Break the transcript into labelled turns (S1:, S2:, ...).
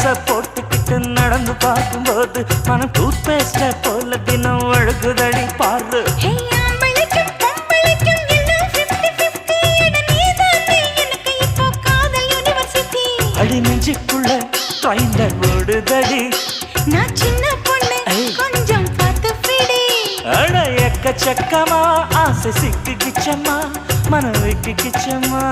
S1: ட்ரெஸ்ஸ போட்டுக்கிட்டு நடந்து பார்க்கும்போது மனம் டூத் பேஸ்ட போல தினம் அழுகுதடி பாரு. அடி நெஞ்சுக்குள்ள ட்ரைலர் ஓடுதடி.
S2: நான் சின்ன பொண்ணு கொஞ்சம் பார்த்து பிடி.
S1: அட எக்கச்சக்கமா ஆசை சிக்கிக்கிச்சம்மா மனம் வைக்கிச்சம்மா.